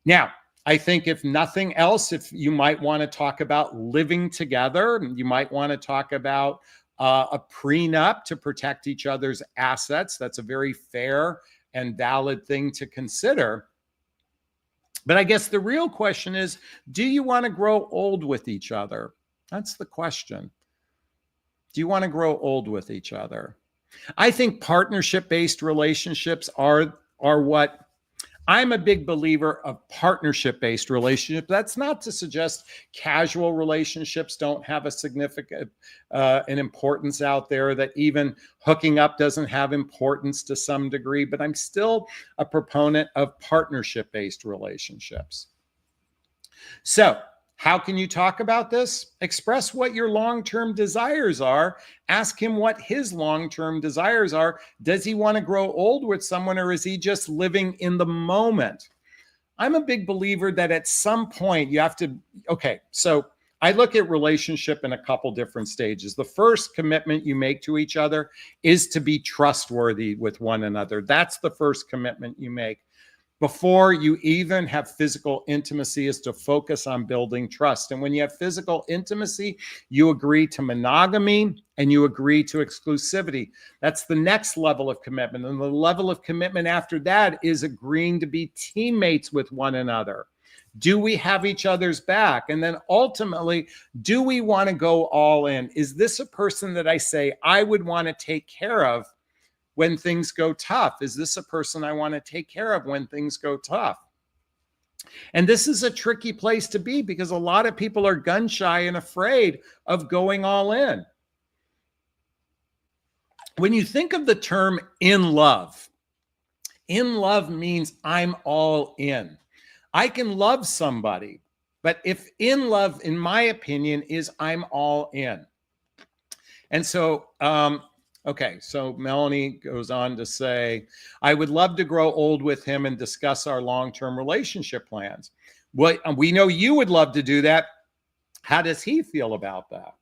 Now, I think if nothing else, if you might want to talk about living together, you might want to talk about a prenup to protect each other's assets. That's a very fair and valid thing to consider. But I guess the real question is, do you want to grow old with each other? That's the question. Do you want to grow old with each other? I think partnership-based relationships are what I'm a big believer of partnership-based relationships. That's not to suggest casual relationships don't have a significant an importance out there, that even hooking up doesn't have importance to some degree, but I'm still a proponent of partnership-based relationships. So, how can you talk about this? Express what your long-term desires are. Ask him what his long-term desires are. Does he want to grow old with someone, or is he just living in the moment? I'm a big believer that at some point you have to, okay, so I look at relationship in a couple different stages. The first commitment you make to each other is to be trustworthy with one another. That's the first commitment you make. Before you even have physical intimacy, is to focus on building trust. And when you have physical intimacy, you agree to monogamy and you agree to exclusivity. That's the next level of commitment. And the level of commitment after that is agreeing to be teammates with one another. Do we have each other's back? And then ultimately, do we want to go all in? Is this a person that I say I would want to take care of when things go tough? Is this a person I want to take care of when things go tough? And this is a tricky place to be, because a lot of people are gun shy and afraid of going all in. When you think of the term in love means I'm all in. I can love somebody, but if in love, in my opinion, is I'm all in. And so, okay, so Melanie goes on to say, I would love to grow old with him and discuss our long-term relationship plans. Well, we know you would love to do that. How does he feel about that?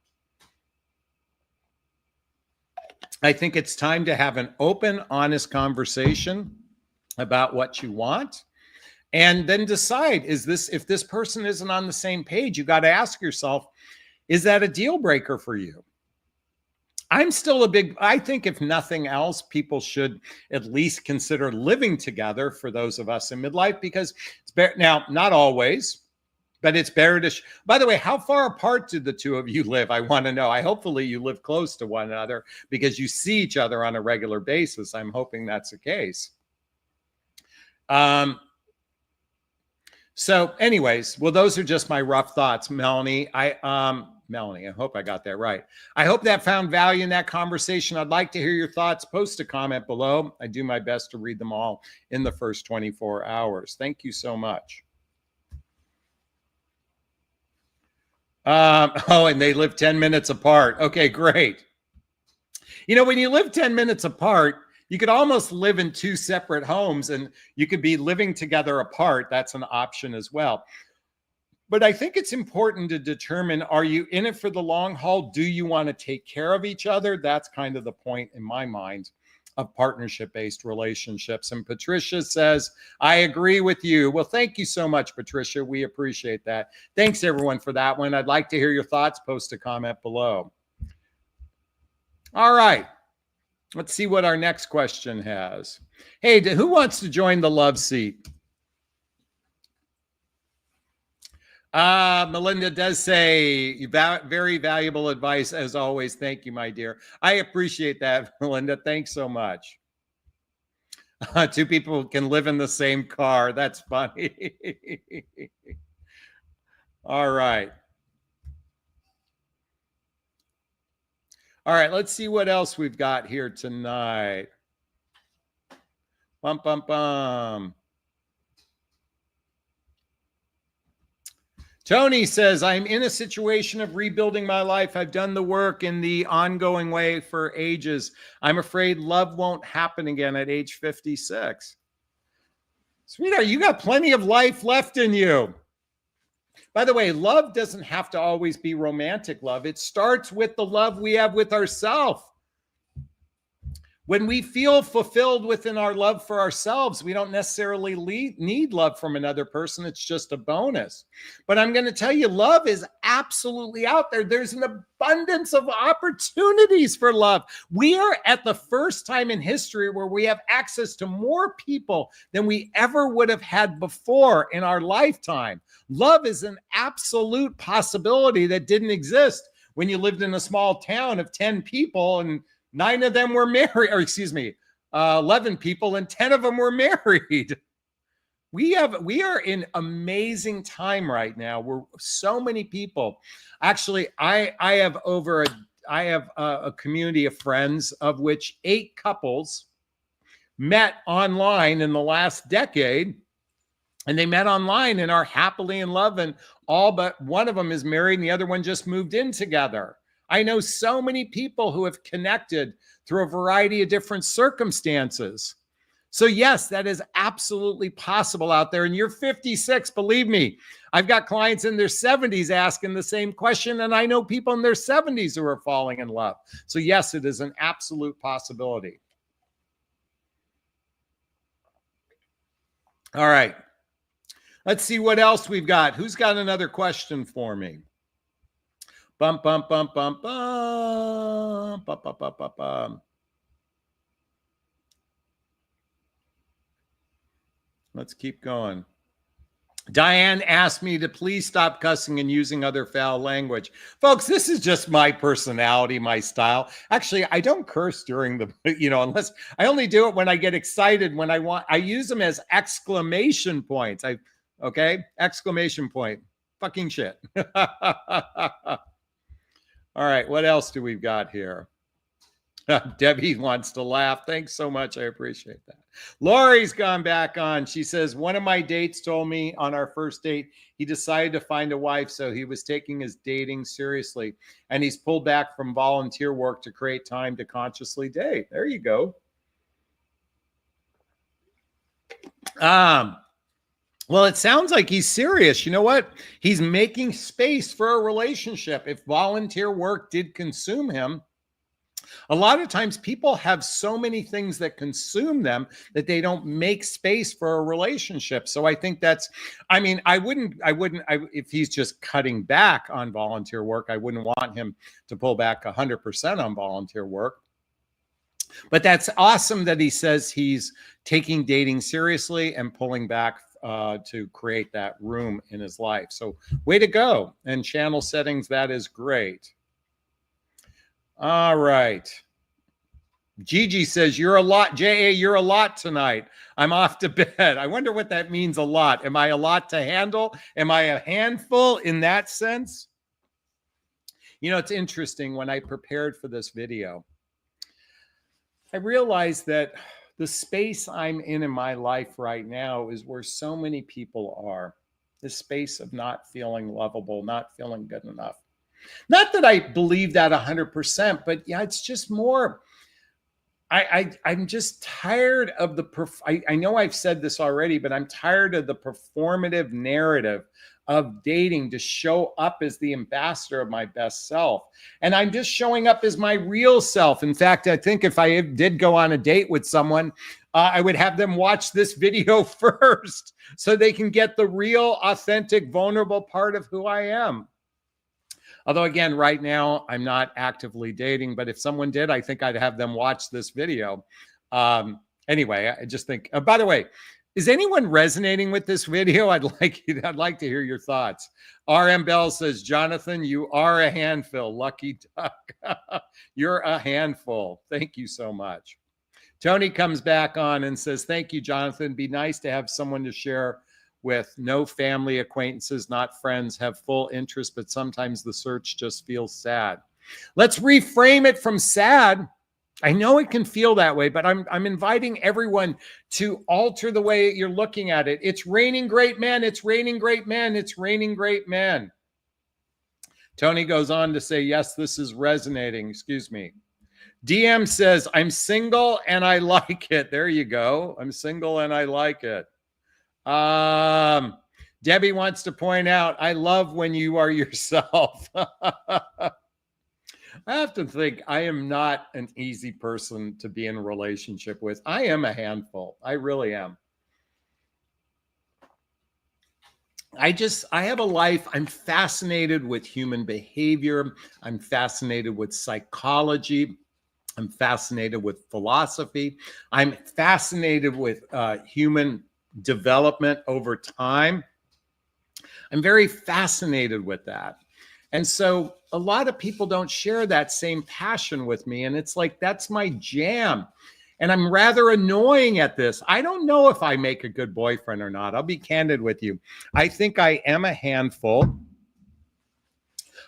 I think it's time to have an open, honest conversation about what you want, and then decide, if this person isn't on the same page, you got to ask yourself, is that a deal breaker for you? I'm still I think if nothing else, people should at least consider living together for those of us in midlife, because it's better. Now, not always, but it's better to, by the way, how far apart do the two of you live? I want to know. Hopefully you live close to one another because you see each other on a regular basis. I'm hoping that's the case. So anyways, well, those are just my rough thoughts, Melanie. Melanie, I hope I got that right. I hope that found value in that conversation. I'd like to hear your thoughts. Post a comment below. I do my best to read them all in the first 24 hours. Thank you so much. Oh, and they live 10 minutes apart. Okay, great. You know, when you live 10 minutes apart, you could almost live in two separate homes, and you could be living together apart. That's an option as well. But I think it's important to determine, are you in it for the long haul? Do you want to take care of each other? That's kind of the point in my mind of partnership-based relationships. And Patricia says, I agree with you. Well, thank you so much, Patricia. We appreciate that. Thanks, everyone, for that one. I'd like to hear your thoughts. Post a comment below. All right. Let's see what our next question has. Hey, who wants to join the love seat? Melinda does say, very valuable advice as always. Thank you, my dear. I appreciate that, Melinda. Thanks so much. Two people can live in the same car. That's funny. All right. All right, let's see what else we've got here tonight. Bum, bum, bum. Tony says, I'm in a situation of rebuilding my life. I've done the work in the ongoing way for ages. I'm afraid love won't happen again at age 56. Sweetheart, you got plenty of life left in you. By the way, love doesn't have to always be romantic love. It starts with the love we have with ourselves. When we feel fulfilled within our love for ourselves, we don't necessarily need love from another person. It's just a bonus. But I'm going to tell you, love is absolutely out there. There's an abundance of opportunities for love. We are at the first time in history where we have access to more people than we ever would have had before in our lifetime. Love is an absolute possibility that didn't exist when you lived in a small town of 10 people and 9 of them were married, or 11 people and 10 of them were married. We are in amazing time right now. We're so many people. Actually, I have a community of friends of which 8 couples met online in the last decade. And they met online and are happily in love, and all but one of them is married and the other one just moved in together. I know so many people who have connected through a variety of different circumstances. So yes, that is absolutely possible out there. And you're 56, believe me, I've got clients in their 70s asking the same question, and I know people in their 70s who are falling in love. So yes, it is an absolute possibility. All right. Let's see what else we've got. Who's got another question for me? Bum, bum, bum, bum, bum, bum, bum, bum, bum, bum. Let's keep going. Diane asked me to please stop cussing and using other foul language. Folks, this is just my personality, my style. Actually, I don't curse during the, unless I only do it when I get excited, when I use them as exclamation points. Okay, exclamation point. Fucking shit. All right, what else do we've got here? Debbie wants to laugh. Thanks so much. I appreciate that. Lori's gone back on. She says, one of my dates told me on our first date, he decided to find a wife, so he was taking his dating seriously. And he's pulled back from volunteer work to create time to consciously date. There you go. Well, it sounds like he's serious. You know what? He's making space for a relationship. If volunteer work did consume him, a lot of times people have so many things that consume them that they don't make space for a relationship. So I think if he's just cutting back on volunteer work, I wouldn't want him to pull back 100% on volunteer work. But that's awesome that he says he's taking dating seriously and pulling back to create that room in his life. So way to go. And channel settings, that is great. All right. Gigi says, you're a lot, J.A., you're a lot tonight. I'm off to bed. I wonder what that means, a lot. Am I a lot to handle? Am I a handful in that sense? It's interesting. When I prepared for this video, I realized that the space I'm in my life right now is where so many people are. The space of not feeling lovable, not feeling good enough. Not that I believe that 100%, but yeah, it's just more. I'm just tired of I know I've said this already, but I'm tired of the performative narrative of dating to show up as the ambassador of my best self. And I'm just showing up as my real self. In fact, I think if I did go on a date with someone, I would have them watch this video first so they can get the real, authentic, vulnerable part of who I am. Although, again, right now, I'm not actively dating, but if someone did, I think I'd have them watch this video. Anyway, I just think, by the way, is anyone resonating with this video? I'd like to hear your thoughts. RM Bell says, Jonathan, you are a handful. Lucky duck. You're a handful. Thank you so much. Tony comes back on and says, thank you, Jonathan. Be nice to have someone to share with. No family, acquaintances, not friends, have full interest, but sometimes the search just feels sad. Let's reframe it from sad. I know it can feel that way, but I'm inviting everyone to alter the way you're looking at it. It's raining great men. It's raining great men. It's raining great men. Tony goes on to say, yes, this is resonating. Excuse me. DM says, I'm single and I like it. There you go. I'm single and I like it. Debbie wants to point out, I love when you are yourself. I have to think I am not an easy person to be in a relationship with. I am a handful. I really am. I have a life. I'm fascinated with human behavior. I'm fascinated with psychology. I'm fascinated with philosophy. I'm fascinated with human development over time. I'm very fascinated with that. And so a lot of people don't share that same passion with me. And it's like, that's my jam. And I'm rather annoying at this. I don't know if I make a good boyfriend or not. I'll be candid with you. I think I am a handful.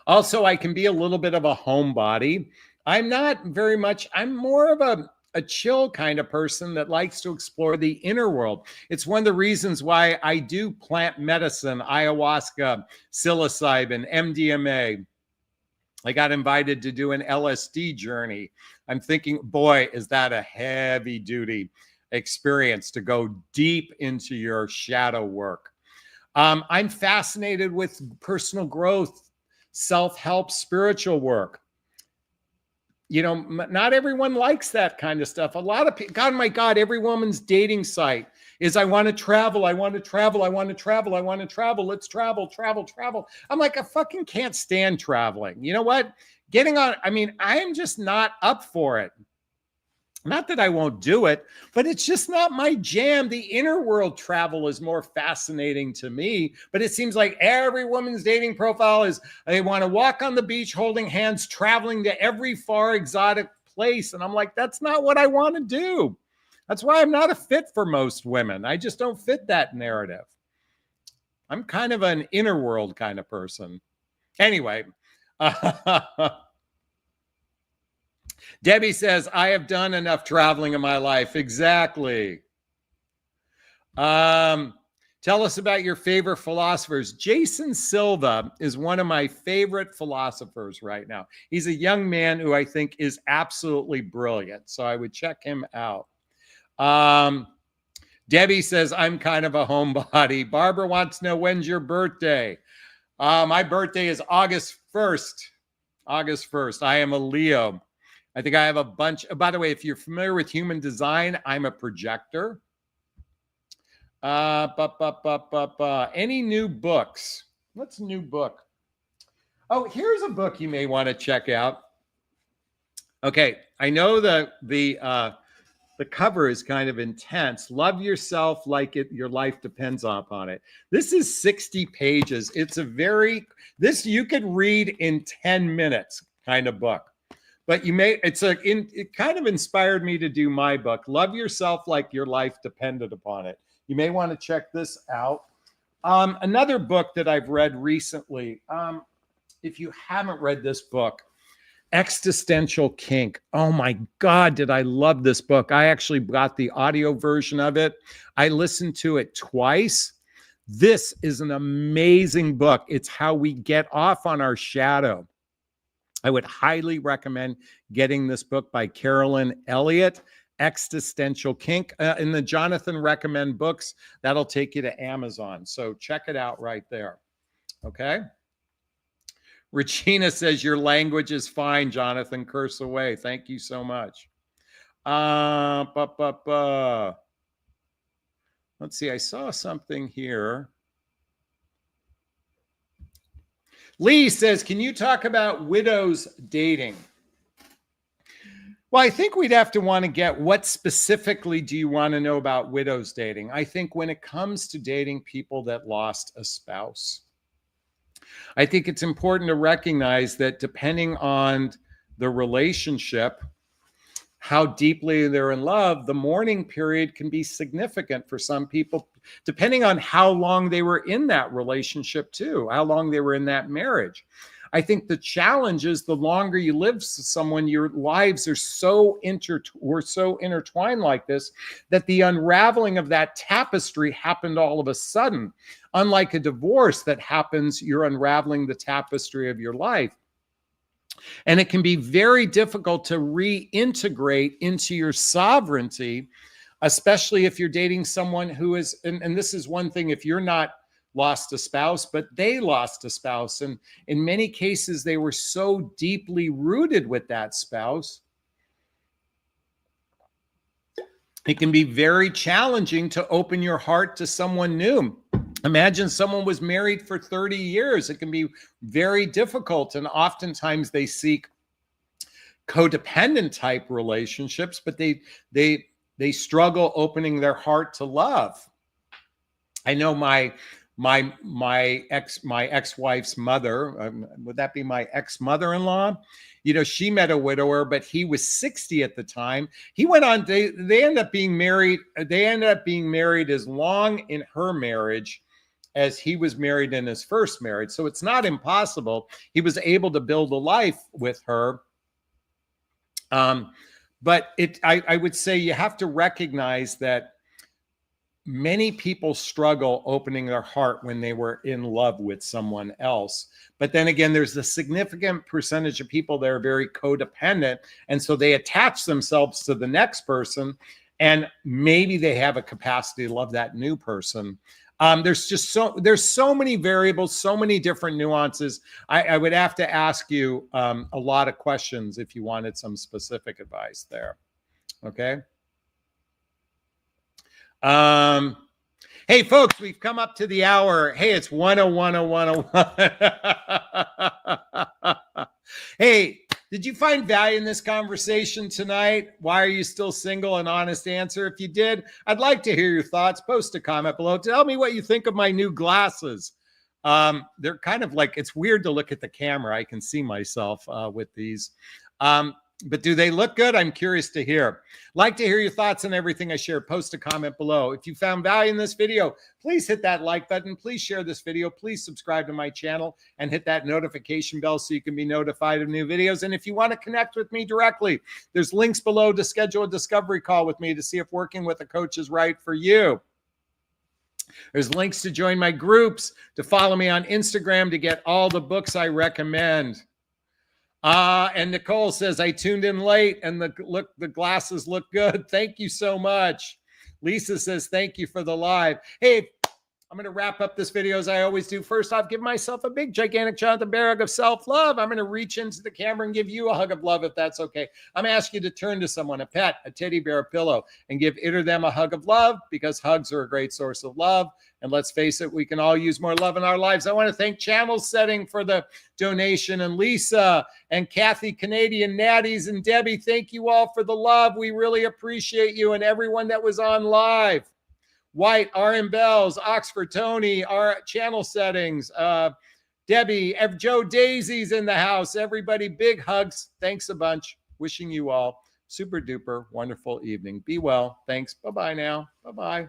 Also, I can be a little bit of a homebody. I'm not very much, I'm more of a chill kind of person that likes to explore the inner world. It's one of the reasons why I do plant medicine, ayahuasca, psilocybin, MDMA. I got invited to do an LSD journey. I'm thinking, boy, is that a heavy duty experience to go deep into your shadow work. I'm fascinated with personal growth, self-help, spiritual work. You know, not everyone likes that kind of stuff. A lot of people, God, my God, every woman's dating site is, I want to travel, I want to travel, I want to travel, I want to travel, let's travel, travel, travel. I'm like, I fucking can't stand traveling. You know what? Getting on, I mean, I am just not up for it. Not that I won't do it, but it's just not my jam. The inner world travel is more fascinating to me, but it seems like every woman's dating profile is, they want to walk on the beach holding hands, traveling to every far exotic place. And I'm like, that's not what I want to do. That's why I'm not a fit for most women. I just don't fit that narrative. I'm kind of an inner world kind of person. Anyway, Debbie says, I have done enough traveling in my life. Exactly. Tell us about your favorite philosophers. Jason Silva is one of my favorite philosophers right now. He's a young man who I think is absolutely brilliant. So I would check him out. Debbie says, I'm kind of a homebody. Barbara wants to know, when's your birthday? My birthday is August 1st. August 1st. I am a Leo. I think I have a bunch. By the way, if you're familiar with human design, I'm a projector. Any new books? What's a new book? Oh, here's a book you may want to check out. Okay, I know the cover is kind of intense. Love yourself like your life depends upon it. This is 60 pages. It's this you could read in 10 minutes kind of book. But it kind of inspired me to do my book, Love Yourself Like Your Life Depended Upon It. You may want to check this out. Another book that I've read recently, if you haven't read this book, Existential Kink. Oh my God, did I love this book. I actually got the audio version of it. I listened to it twice. This is an amazing book. It's how we get off on our shadow. I would highly recommend getting this book by Carolyn Elliott, Existential Kink. In the Jonathan Recommend books, that'll take you to Amazon. So check it out right there. Okay. Regina says, your language is fine, Jonathan. Curse away. Thank you so much. Let's see. I saw something here. Lee says, can you talk about widows dating? Well, I think we'd have to want to get, what specifically do you want to know about widows dating? I think when it comes to dating people that lost a spouse, I think it's important to recognize that depending on the relationship, how deeply they're in love, the mourning period can be significant for some people, depending on how long they were in that relationship too, how long they were in that marriage. I think the challenge is the longer you live with someone, your lives are so intertwined like this, that the unraveling of that tapestry happened all of a sudden. Unlike a divorce that happens, you're unraveling the tapestry of your life. And it can be very difficult to reintegrate into your sovereignty, especially if you're dating someone who is, and this is one thing, if you're not lost a spouse, but they lost a spouse. And in many cases, they were so deeply rooted with that spouse. It can be very challenging to open your heart to someone new. Imagine someone was married for 30 years. It can be very difficult. And oftentimes they seek codependent type relationships, but they struggle opening their heart to love. I know my ex-wife's mother, would that be my ex-mother-in-law? You know, she met a widower, but he was 60 at the time. He went on, they ended up being married. They ended up being married as long in her marriage as he was married in his first marriage. So it's not impossible. He was able to build a life with her. But I would say you have to recognize that many people struggle opening their heart when they were in love with someone else. But then again, there's a significant percentage of people that are very codependent. And so they attach themselves to the next person, and maybe they have a capacity to love that new person. There's so many variables, so many different nuances. I would have to ask you a lot of questions if you wanted some specific advice there. Okay. Hey folks, we've come up to the hour. Hey, it's 101. Hey, did you find value in this conversation tonight? Why are you still single? An honest answer. If you did, I'd like to hear your thoughts. Post a comment below. Tell me what you think of my new glasses. They're kind of like, it's weird to look at the camera. I can see myself with these. But do they look good? I'm curious to hear. Like to hear your thoughts on everything I share. Post a comment below. If you found value in this video, please hit that like button. Please share this video. Please subscribe to my channel and hit that notification bell so you can be notified of new videos. And if you want to connect with me directly, there's links below to schedule a discovery call with me to see if working with a coach is right for you. There's links to join my groups, to follow me on Instagram, to get all the books I recommend. And Nicole says, I tuned in late and the glasses look good. Thank you so much. Lisa says, thank you for the live. Hey, I'm going to wrap up this video as I always do. First off, give myself a big, gigantic Jonathan Bear hug of self-love. I'm going to reach into the camera and give you a hug of love, if that's okay. I'm going to ask you to turn to someone, a pet, a teddy bear, a pillow, and give it or them a hug of love, because hugs are a great source of love. And let's face it, we can all use more love in our lives. I want to thank Channel Setting for the donation, and Lisa and Kathy, Canadian Natties, and Debbie. Thank you all for the love. We really appreciate you, and everyone that was on live. White, RM Bells, Oxford Tony, our Channel Settings, Debbie, Joe Daisy's in the house. Everybody, big hugs. Thanks a bunch. Wishing you all super duper wonderful evening. Be well. Thanks. Bye-bye now. Bye-bye.